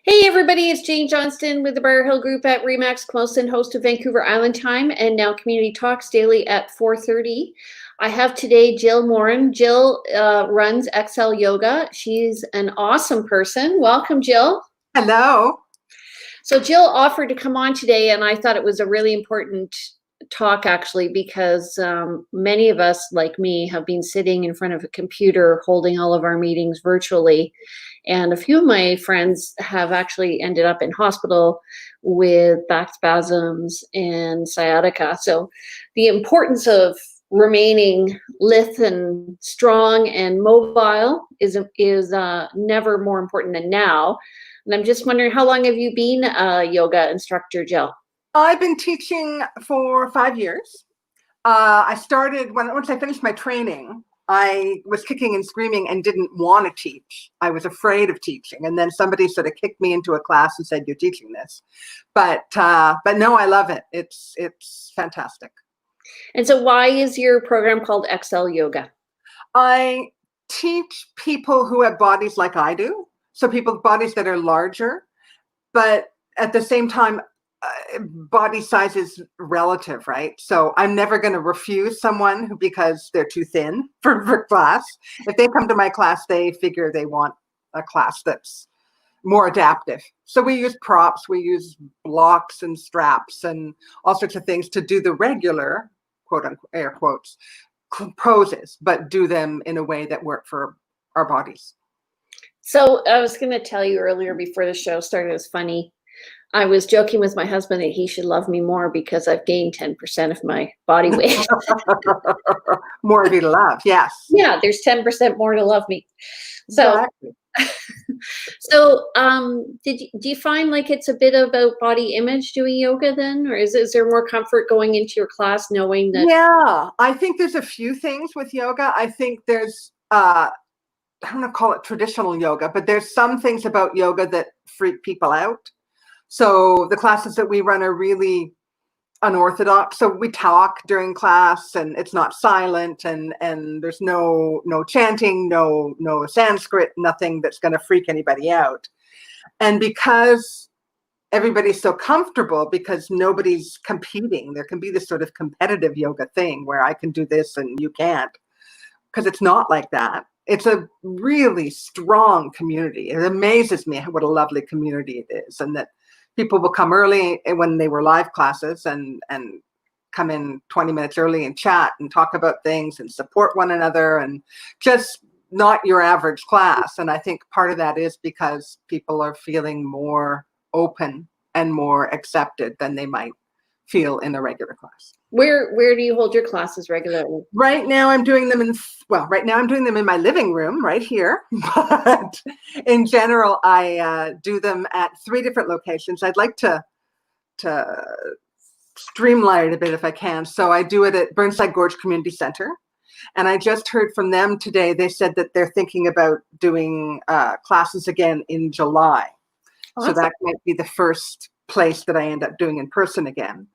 Hey everybody, it's Jane Johnston with the Briar Hill Group at Remax Camosun, host of Vancouver Island Time and now Community Talks daily at 4:30. I have today Jill Moran. Jill runs XL Yoga. She's an awesome person. Welcome, Jill. Hello. So Jill offered to come on today, and I thought it was a really important talk actually because many of us, like me, have been sitting in front of a computer holding all of our meetings virtually. And a few of my friends have actually ended up in hospital with back spasms and sciatica. So the importance of remaining lithe and strong and mobile is never more important than now. And I'm just wondering, how long have you been a yoga instructor, Jill? I've been teaching for 5 years. I started once I finished my training. I was kicking and screaming and didn't want to teach. I was afraid of teaching. And then somebody sort of kicked me into a class and said, "You're teaching this." But no, I love it. It's fantastic. And so why is your program called XL Yoga? I teach people who have bodies like I do. So people with bodies that are larger, but at the same time, body size is relative, right? So I'm never going to refuse someone because they're too thin for class. If they come to my class, they figure they want a class that's more adaptive. So we use props, we use blocks and straps and all sorts of things to do the regular, quote unquote, air quotes, poses, but do them in a way that work for our bodies. So I was going to tell you earlier before the show started, it was funny. I was joking with my husband that he should love me more because I've gained 10% of my body weight. More to be loved, yes. Yeah, there's 10% more to love me. So, exactly. So do you find like it's a bit about body image doing yoga then? Or is there more comfort going into your class knowing that? Yeah, I think there's a few things with yoga. I think there's, I don't want to call it traditional yoga, but there's some things about yoga that freak people out. So the classes that we run are really unorthodox. So we talk during class and it's not silent and there's no chanting, no Sanskrit, nothing that's going to freak anybody out. And because everybody's so comfortable, because nobody's competing, there can be this sort of competitive yoga thing where I can do this and you can't, because it's not like that. It's a really strong community. It amazes me what a lovely community it is, and that people will come early when they were live classes and come in 20 minutes early and chat and talk about things and support one another, and just not your average class. And I think part of that is because people are feeling more open and more accepted than they might feel in a regular class. Where do you hold your classes regularly? Right now I'm doing them in my living room right here, but in general I do them at 3 different locations. I'd like to streamline it a bit if I can. So I do it at Burnside Gorge Community Center, and I just heard from them today. They said that they're thinking about doing classes again in July. So that might be the first place that I end up doing in person again.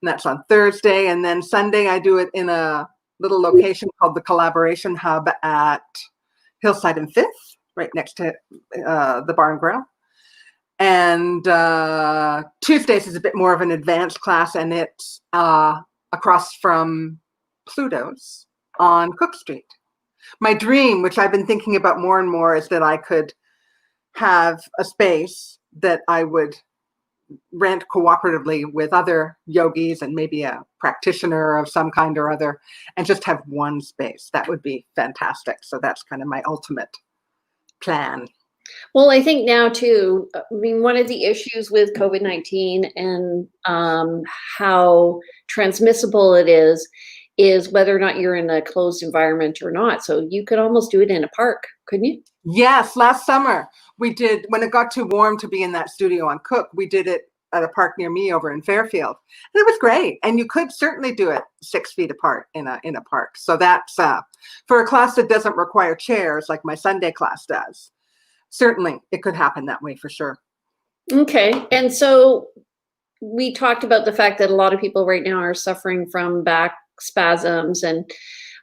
And that's on Thursday. And then Sunday, I do it in a little location called the Collaboration Hub at Hillside and 5th, right next to the Bar and Grill. And Tuesdays is a bit more of an advanced class, and it's across from Pluto's on Cook Street. My dream, which I've been thinking about more and more, is that I could have a space that I would rent cooperatively with other yogis and maybe a practitioner of some kind or other, and just have one space. That would be fantastic. So that's kind of my ultimate plan. Well, I think now too, I mean, one of the issues with COVID-19 and how transmissible it is whether or not you're in a closed environment or not. So you could almost do it in a park, couldn't you? Yes, last summer we did, when it got too warm to be in that studio on Cook, we did it at a park near me over in Fairfield. And it was great. And you could certainly do it 6 feet apart in a park. So that's for a class that doesn't require chairs like my Sunday class does. Certainly it could happen that way for sure. Okay. And so we talked about the fact that a lot of people right now are suffering from back spasms. And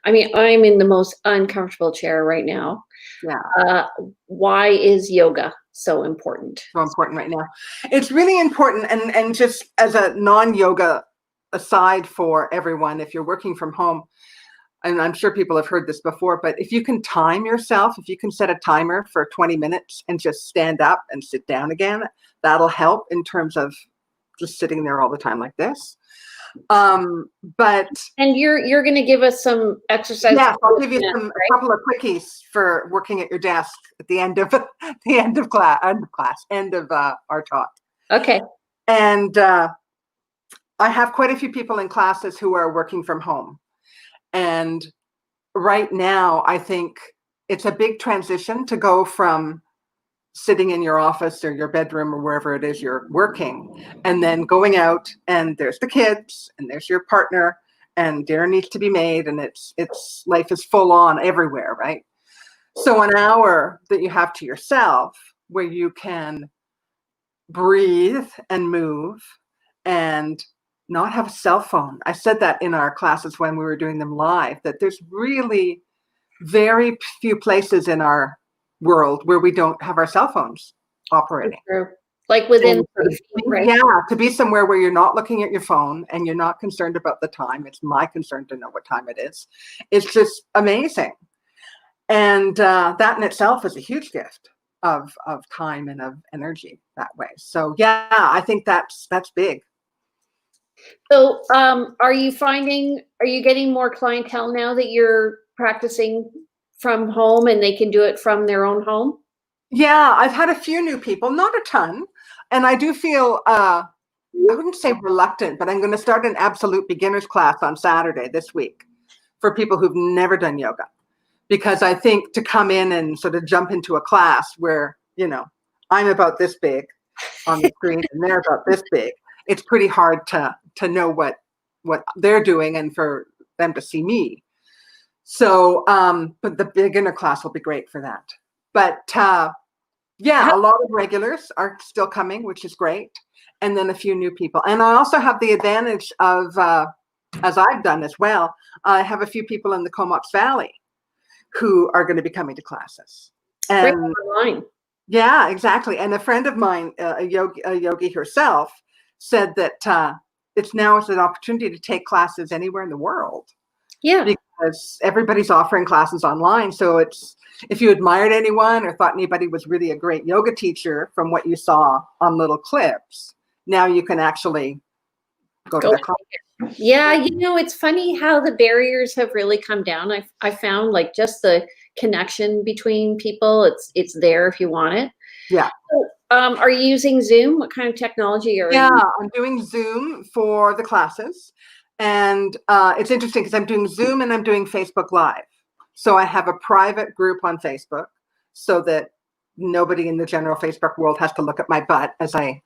I mean, I'm in the most uncomfortable chair right now. Yeah. Why is yoga so important. So important right now. It's really important. And just as a non-yoga aside for everyone, if you're working from home, and I'm sure people have heard this before, but if you can time yourself, if you can set a timer for 20 minutes and just stand up and sit down again, that'll help in terms of just sitting there all the time like this. But and you're going to give us some exercises. Yeah, I'll give you a couple of quickies for working at your desk at the end of our talk. Okay. And I have quite a few people in classes who are working from home. And right now, I think it's a big transition to go from sitting in your office or your bedroom or wherever it is you're working, and then going out and there's the kids and there's your partner and dinner needs to be made, and it's life is full on everywhere, right? So an hour that you have to yourself where you can breathe and move and not have a cell phone. I said that in our classes when we were doing them live, that there's really very few places in our world where we don't have our cell phones operating. Like within, right? Yeah, to be somewhere where you're not looking at your phone and you're not concerned about the time. It's my concern to know what time it is. It's just amazing. And that in itself is a huge gift of time and of energy that way. So yeah, I think that's big. So are you getting more clientele now that you're practicing from home and they can do it from their own home? Yeah, I've had a few new people, not a ton. And I do feel, I wouldn't say reluctant, but I'm going to start an absolute beginner's class on Saturday this week for people who've never done yoga. Because I think to come in and sort of jump into a class where, I'm about this big on the screen and they're about this big, it's pretty hard to know what they're doing and for them to see me. So, but the beginner class will be great for that. But yeah, a lot of regulars are still coming, which is great. And then a few new people. And I also have the advantage of, as I've done as well, I have a few people in the Comox Valley who are going to be coming to classes. And online. Yeah, exactly. And a friend of mine, a yogi herself, said that it's now an opportunity to take classes anywhere in the world. Yeah. Because everybody's offering classes online. So it's, if you admired anyone or thought anybody was really a great yoga teacher from what you saw on little clips, now you can actually go to their class. Yeah, it's funny how the barriers have really come down. I found like just the connection between people, it's there if you want it. Yeah. So, are you using Zoom? What kind of technology are you? Yeah, I'm doing Zoom for the classes. And it's interesting because I'm doing Zoom and I'm doing Facebook Live. So I have a private group on Facebook so that nobody in the general Facebook world has to look at my butt as I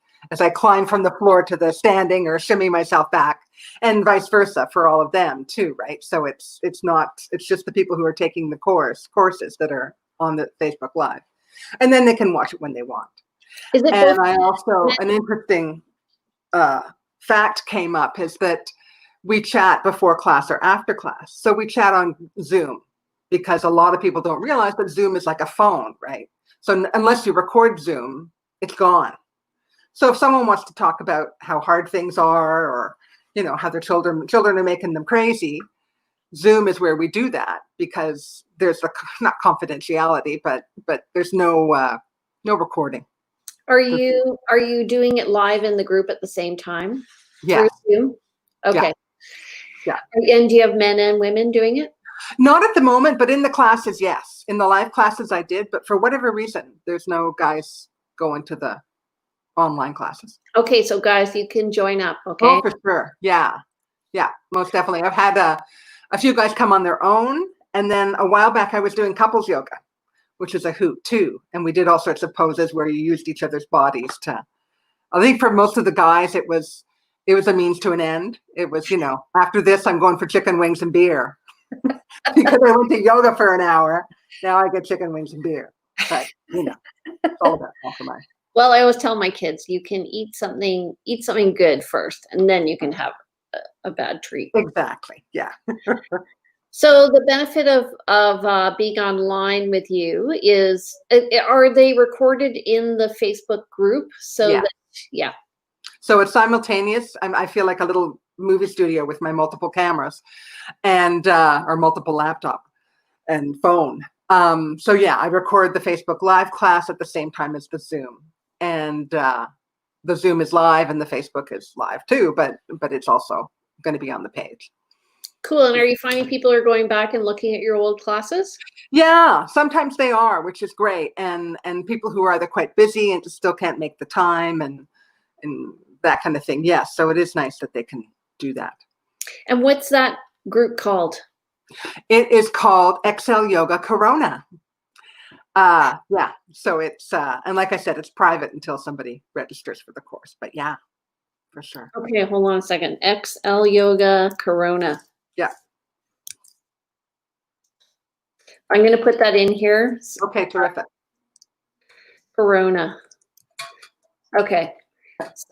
climb from the floor to the standing or shimmy myself back, and vice versa for all of them too, right? So it's just the people who are taking the courses that are on the Facebook Live. And then they can watch it when they want. And I also, an interesting fact came up is that we chat before class or after class. So we chat on Zoom because a lot of people don't realize that Zoom is like a phone, right? So unless you record Zoom, it's gone. So if someone wants to talk about how hard things are or, how their children are making them crazy, Zoom is where we do that because there's not confidentiality, but there's no recording. Are you doing it live in the group at the same time? Yeah. Zoom? Okay. Yeah. And do you have men and women doing it? Not at the moment, but in the classes, yes. In the live classes I did, but for whatever reason, there's no guys going to the online classes. Okay, so guys, you can join up, okay? Oh, for sure. Yeah. Yeah, most definitely. I've had a few guys come on their own, and then a while back I was doing couples yoga, which is a hoot too. And we did all sorts of poses where you used each other's bodies to, I think for most of the guys, it was a means to an end. It was, after this, I'm going for chicken wings and beer because I went to yoga for an hour. Now I get chicken wings and beer. But, it's all about compromise. Well, I always tell my kids, you can eat something good first, and then you can have a bad treat. Exactly. Yeah. So the benefit of being online with you is, are they recorded in the Facebook group? So Yeah. that, yeah. So it's simultaneous. I feel like a little movie studio with my multiple cameras and or multiple laptop and phone. So yeah, I record the Facebook Live class at the same time as the Zoom, and the Zoom is live and the Facebook is live too, but it's also going to be on the page. Cool. And are you finding people are going back and looking at your old classes? Yeah, sometimes they are, which is great, and people who are either quite busy and just still can't make the time and that kind of thing. Yes, so it is nice that they can do that. And what's that group called? It is called XL Yoga Corona. Yeah, so it's and like I said, it's private until somebody registers for the course, but yeah, for sure. Okay, hold on a second. XL Yoga Corona. Yeah. I'm going to put that in here. Okay, terrific. Corona. Okay.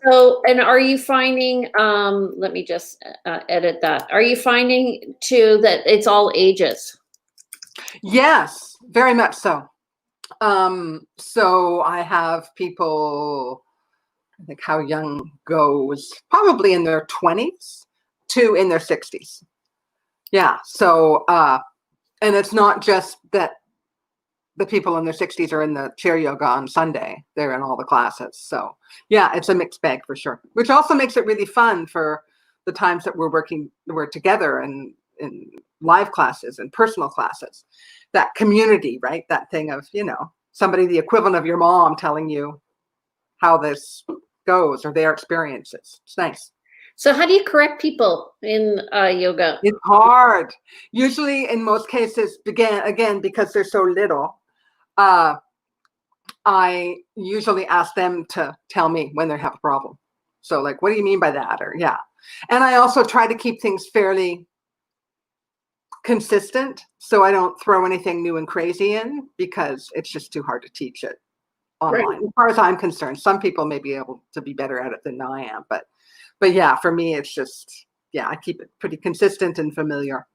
So, and are you finding, let me just edit that. Are you finding too that it's all ages? Yes, very much so. So I have people, I think how young goes, probably in their 20s to in their 60s. Yeah. So, and it's not just that the people in their 60s are in the chair yoga on Sunday. They're in all the classes. So yeah, it's a mixed bag for sure, which also makes it really fun for the times that we're together and in live classes and personal classes. That community, right? That thing of, somebody the equivalent of your mom telling you how this goes or their experiences. It's nice. So how do you correct people in yoga? It's hard. Usually in most cases, again, because they're so little, I usually ask them to tell me when they have a problem. So like, what do you mean by that? Or yeah. And I also try to keep things fairly consistent so I don't throw anything new and crazy in because it's just too hard to teach it online. Right. As far as I'm concerned, some people may be able to be better at it than I am, but yeah, for me, it's just, yeah, I keep it pretty consistent and familiar.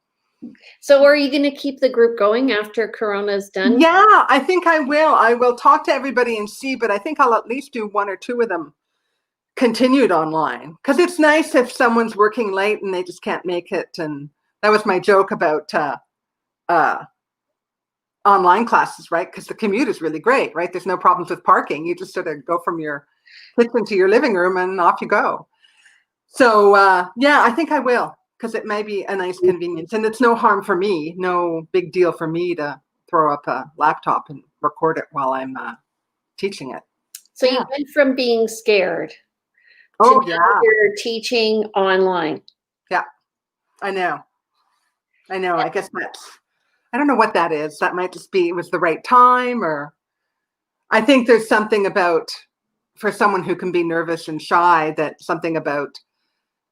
So are you going to keep the group going after Corona's done? Yeah, I think I will. I will talk to everybody and see, but I think I'll at least do 1 or 2 of them continued online because it's nice if someone's working late and they just can't make it. And that was my joke about online classes, right? Because the commute is really great, right? There's no problems with parking. You just sort of go from your kitchen to your living room and off you go. So yeah, I think I will because it may be a nice convenience and it's no harm for me, no big deal for me to throw up a laptop and record it while I'm teaching it. So you went from being scared to you're teaching online. Yeah, I know. I guess I don't know what that is. That might just be it was the right time, or I think there's something about for someone who can be nervous and shy that something about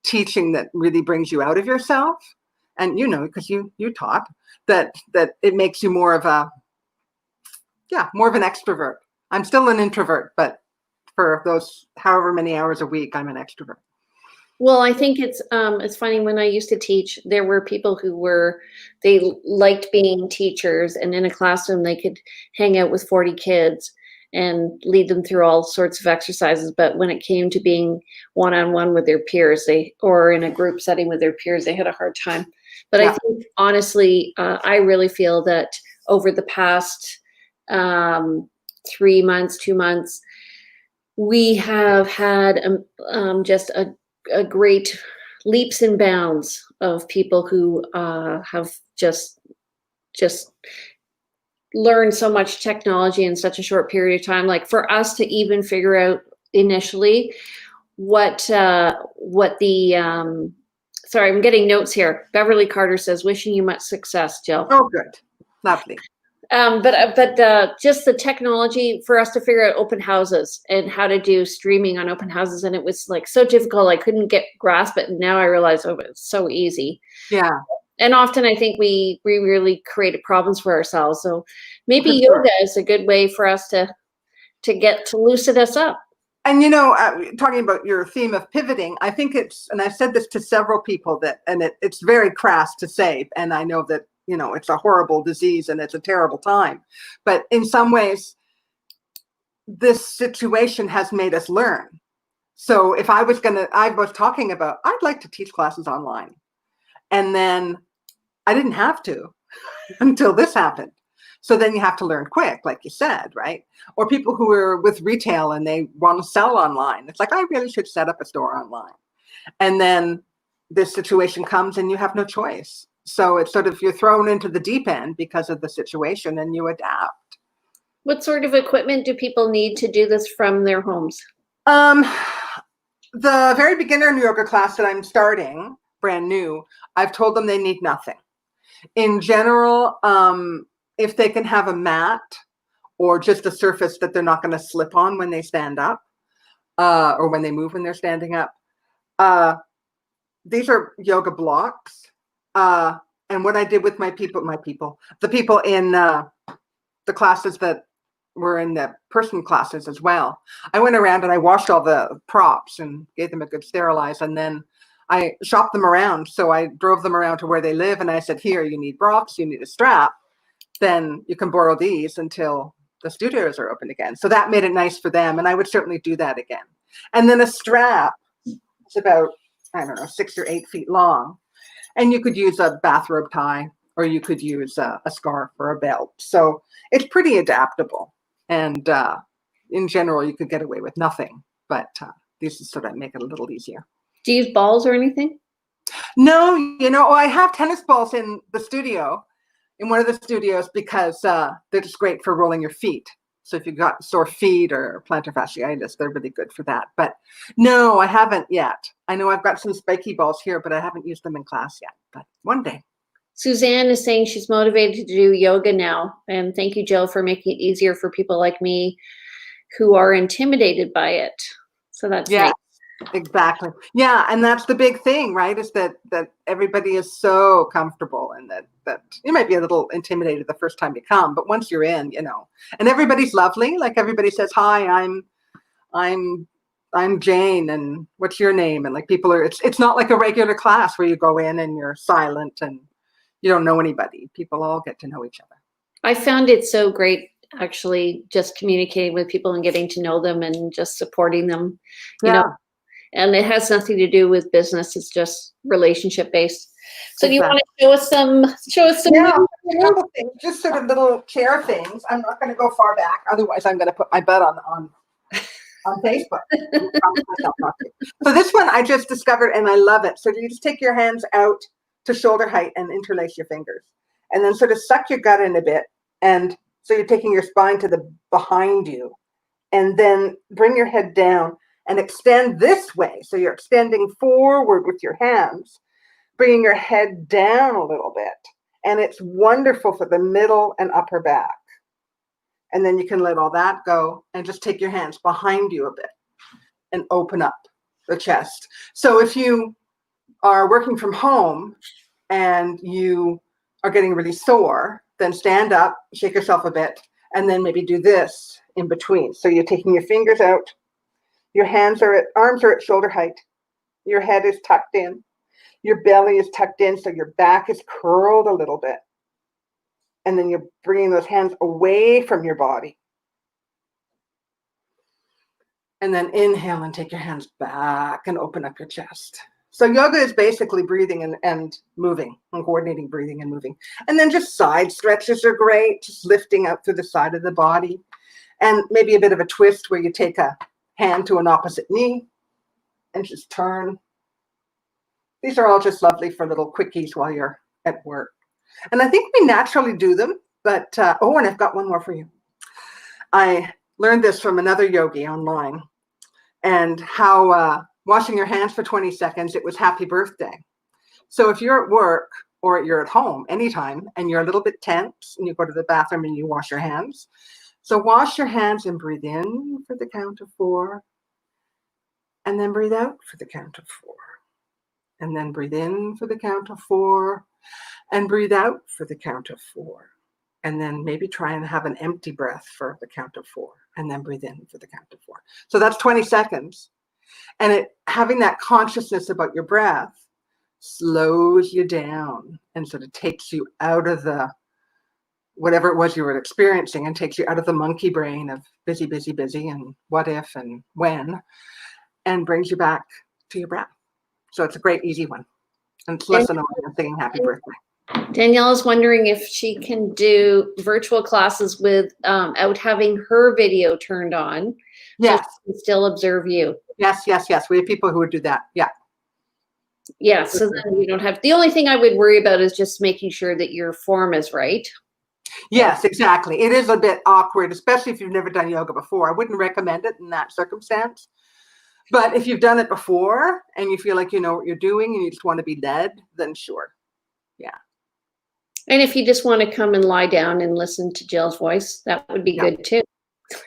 teaching that really brings you out of yourself. And because you taught that it makes you more of an extrovert. I'm still an introvert, but for those however many hours a week, I'm an extrovert. Well, I think it's funny when I used to teach, there were people they liked being teachers, and in a classroom they could hang out with 40 kids and lead them through all sorts of exercises. But when it came to being one-on-one with their peers, or in a group setting with their peers, they had a hard time. But I think honestly, I really feel that over the past 3 months, 2 months, we have had just a great leaps and bounds of people who have just learned so much technology in such a short period of time. Like for us to even figure out initially what the sorry, I'm getting notes here. Beverly Carter says, wishing you much success, Jill. Oh, good. Lovely. But just the technology for us to figure out open houses and how to do streaming on open houses. And it was like so difficult. I couldn't grasp it. And now I realize, it's so easy. Yeah. And often I think we really created problems for ourselves. So maybe yoga is a good way for us to loosen us up. And you know, talking about your theme of pivoting, I think it's, and I've said this to several people that, and it's very crass to say, and I know that, you know, it's a horrible disease and it's a terrible time, but in some ways, this situation has made us learn. So if I was talking about, I'd like to teach classes online. And then I didn't have to until this happened. So then you have to learn quick, like you said, right? Or people who are with retail and they want to sell online. It's like, I really should set up a store online. And then this situation comes and you have no choice. So it's sort of, you're thrown into the deep end because of the situation and you adapt. What sort of equipment do people need to do this from their homes? The very beginner yoga class that I'm starting, brand new, I've told them they need nothing. In general, if they can have a mat or just a surface that they're not going to slip on when they stand up, or when they move when they're standing up. These are yoga blocks. And what I did with the people in the classes that were in the person classes as well, I went around and I washed all the props and gave them a good sterilize, and then I shopped them around. So I drove them around to where they live and I said, here, you need blocks, you need a strap, then you can borrow these until the studios are open again. So that made it nice for them. And I would certainly do that again. And then a strap, it's about, I don't know, 6 or 8 feet long. And you could use a bathrobe tie, or you could use a scarf or a belt. So it's pretty adaptable. And in general, you could get away with nothing, but these is sort of make it a little easier. Do you use balls or anything? No, you know, I have tennis balls in the studio, in one of the studios, because they're just great for rolling your feet. So if you've got sore feet or plantar fasciitis, they're really good for that. But no, I haven't yet. I know I've got some spiky balls here, but I haven't used them in class yet, but one day. Suzanne is saying she's motivated to do yoga now. And thank you, Jill, for making it easier for people like me who are intimidated by it. So that's nice. Exactly. Yeah. And that's the big thing, right? Is that everybody is so comfortable, and that you might be a little intimidated the first time you come, but once you're in, you know, and everybody's lovely. Like everybody says, hi, I'm Jane, and what's your name? And like people are, it's not like a regular class where you go in and you're silent and you don't know anybody. People all get to know each other. I found it so great, actually, just communicating with people and getting to know them and just supporting them, you know, and it has nothing to do with business. It's just relationship based. So do you want to show us some yeah, a couple things, just sort of little chair things. I'm not going to go far back. Otherwise I'm going to put my butt on Facebook. So this one I just discovered and I love it. So you just take your hands out to shoulder height and interlace your fingers, and then sort of suck your gut in a bit. And so you're taking your spine to the behind you, and then bring your head down and extend this way. So you're extending forward with your hands, bringing your head down a little bit. And it's wonderful for the middle and upper back. And then you can let all that go and just take your hands behind you a bit and open up the chest. So if you are working from home and you are getting really sore, then stand up, shake yourself a bit, and then maybe do this in between. So you're taking your fingers out, your arms are at shoulder height, your head is tucked in, your belly is tucked in, so your back is curled a little bit. And then you're bringing those hands away from your body. And then inhale and take your hands back and open up your chest. So yoga is basically breathing and moving, and coordinating breathing and moving. And then just side stretches are great, just lifting up through the side of the body. And maybe a bit of a twist where you take a hand to an opposite knee and just turn. These are all just lovely for little quickies while you're at work. And I think we naturally do them, but, oh, and I've got one more for you. I learned this from another yogi online, and how washing your hands for 20 seconds, it was happy birthday. So if you're at work or you're at home anytime and you're a little bit tense and you go to the bathroom and you wash your hands. So wash your hands and breathe in for the count of 4, and then breathe out for the count of 4, and then breathe in for the count of 4, and breathe out for the count of 4. and then maybe try and have an empty breath for the count of 4, and then breathe in for the count of 4. So that's 20 seconds. And having that consciousness about your breath slows you down and sort of takes you out of the whatever it was you were experiencing, and takes you out of the monkey brain of busy, busy, busy, and what if and when, and brings you back to your breath. So it's a great, easy one. And it's less annoying than singing happy birthday. Danielle is wondering if she can do virtual classes without having her video turned on. Yes. So she can still observe you. Yes. We have people who would do that. Yeah. Yeah. So then you don't have, the only thing I would worry about is just making sure that your form is right. Yes, exactly. It is a bit awkward, especially if you've never done yoga before. I wouldn't recommend it in that circumstance. But if you've done it before and you feel like you know what you're doing and you just want to be led, then sure. Yeah. And if you just want to come and lie down and listen to Jill's voice, that would be good too.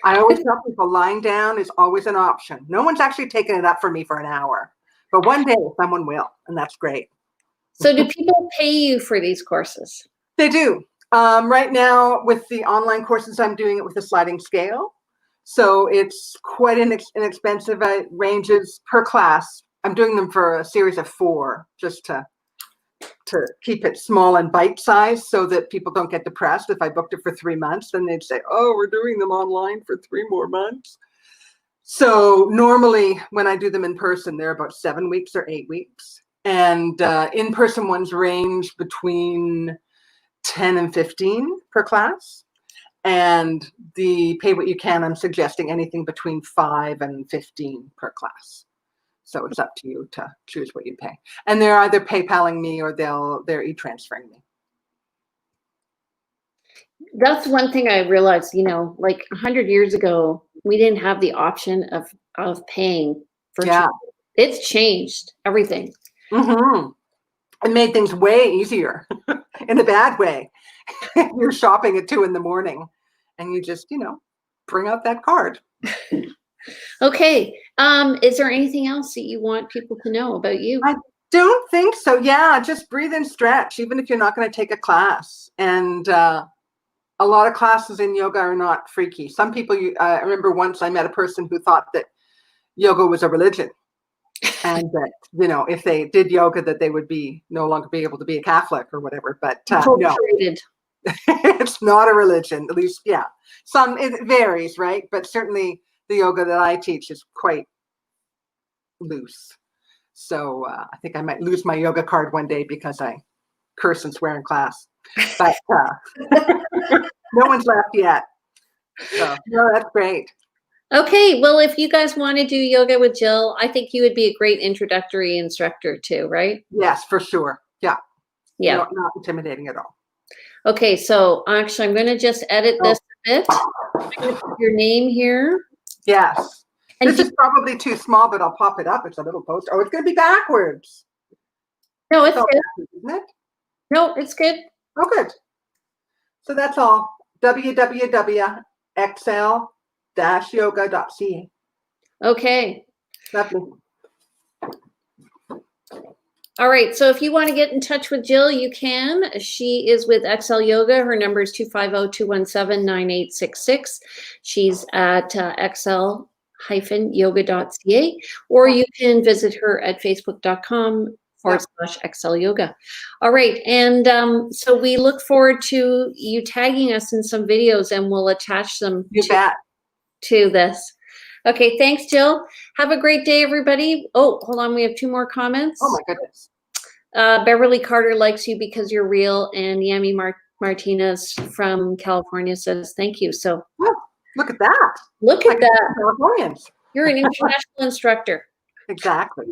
I always tell people lying down is always an option. No one's actually taken it up for me for an hour, but one day someone will, and that's great. So do people pay you for these courses? They do. Right now with the online courses, I'm doing it with a sliding scale. So it's quite inexpensive. It ranges per class. I'm doing them for a series of 4, just to keep it small and bite-sized so that people don't get depressed. If I booked it for 3 months, then they'd say, oh, we're doing them online for 3 more months. So normally when I do them in person, they're about 7 weeks or 8 weeks. And in-person ones range between 10 and 15 per class. And the pay what you can, I'm suggesting anything between 5 and 15 per class. So it's up to you to choose what you pay. And they're either PayPaling me or they're e-transferring me. That's one thing I realized, like 100 years ago, we didn't have the option of paying for It's changed everything. Mm-hmm. It made things way easier in a bad way. You're shopping at 2 in the morning and you just, bring out that card. Okay. Is there anything else that you want people to know about you? I don't think so. Yeah, just breathe and stretch, even if you're not going to take a class. And a lot of classes in yoga are not freaky. Some people, I remember once I met a person who thought that yoga was a religion. And that, if they did yoga, that they would no longer be able to be a Catholic or whatever. But no, it's not a religion. At least, yeah. It varies, right? But certainly the yoga that I teach is quite loose. So I think I might lose my yoga card one day because I curse and swear in class. But no one's left yet. So no, that's great. Okay, well, if you guys want to do yoga with Jill, I think you would be a great introductory instructor too, right? Yes, for sure. Yeah. Yeah. Not intimidating at all. Okay, so actually I'm going to just edit this a bit. I'm going to put your name here. Yes. And this is probably too small, but I'll pop it up. It's a little poster. Oh, it's going to be backwards. No, it's good. Backwards, isn't it? No, it's good. Oh, good. So that's all. www.xl-yoga.ca. Okay. Lovely. All right. So if you want to get in touch with Jill, you can. She is with XL Yoga. Her number is 250-217-9866. She's at xl-yoga.ca, or you can visit her at facebook.com/XL Yoga. All right. And so we look forward to you tagging us in some videos, and we'll attach them to this. Okay. Thanks, Jill. Have a great day, everybody. Oh, hold on. We have 2 more comments. Oh, my goodness. Beverly Carter likes you because you're real. And Yami Martinez from California says, thank you. So look at that. Look at that. Californians. You're an international instructor. Exactly.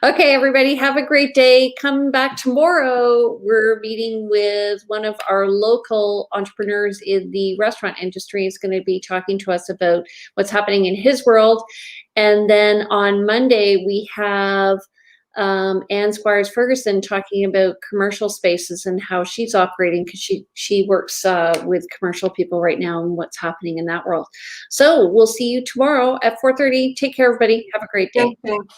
Okay, everybody, have a great day. Come back tomorrow. We're meeting with one of our local entrepreneurs in the restaurant industry. He's going to be talking to us about what's happening in his world. And then on Monday, we have Ann Squires Ferguson talking about commercial spaces and how she's operating, because she works with commercial people right now and what's happening in that world. So we'll see you tomorrow at 4:30. Take care, everybody. Have a great day. Thanks.